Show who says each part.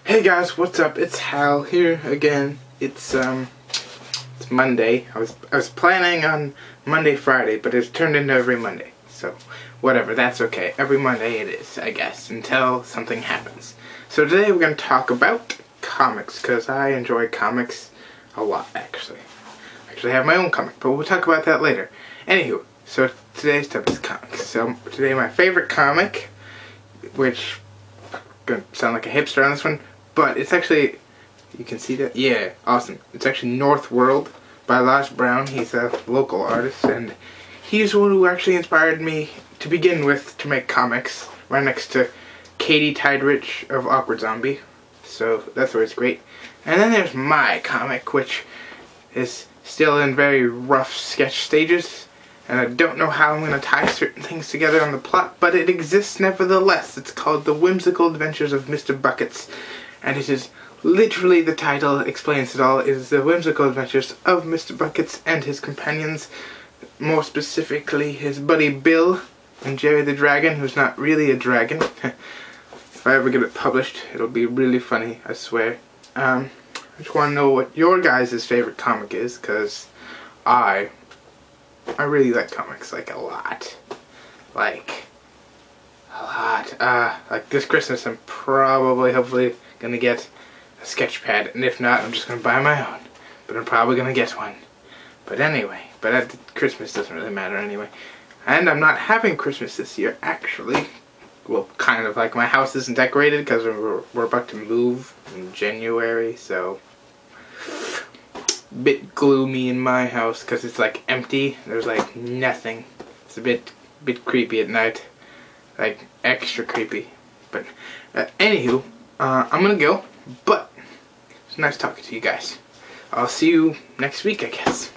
Speaker 1: Hey guys, what's up? It's Hal here again. It's Monday. I was planning on Monday, Friday, but it's turned into every Monday. So, whatever, that's okay. Every Monday it is, I guess, until something happens. So today we're going to talk about comics, because I enjoy comics a lot, actually. I actually have my own comic, but we'll talk about that later. Anywho, so today's topic is comics. So today my favorite comic, which gonna sound like a hipster on this one, but it's actually, you can see that? Yeah, awesome. It's actually North World by Lars Brown. He's a local artist, and he's the one who actually inspired me to begin with to make comics, right next to Katie Tiderich of Awkward Zombie. So that's where it's great. And then there's my comic, which is still in very rough sketch stages, and I don't know how I'm going to tie certain things together on the plot, but it exists nevertheless. It's called The Whimsical Adventures of Mr. Buckets, and it is literally, the title explains it all. It is The Whimsical Adventures of Mr. Buckets and his companions, more specifically his buddy Bill and Jerry the Dragon, who's not really a dragon. If I ever get it published, it'll be really funny, I swear. I just want to know what your guys' favorite comic is, because I really like comics, like a lot. Like this Christmas I'm probably, hopefully, gonna get a sketch pad, and if not, I'm just gonna buy my own. But I'm probably gonna get one. But anyway, Christmas doesn't really matter anyway. And I'm not having Christmas this year, actually. Well, kind of, like my house isn't decorated because we're about to move in January, so bit gloomy in my house because it's like empty. There's like nothing. It's a bit creepy at night, like extra creepy. But anywho, I'm gonna go. But it's nice talking to you guys. I'll see you next week, I guess.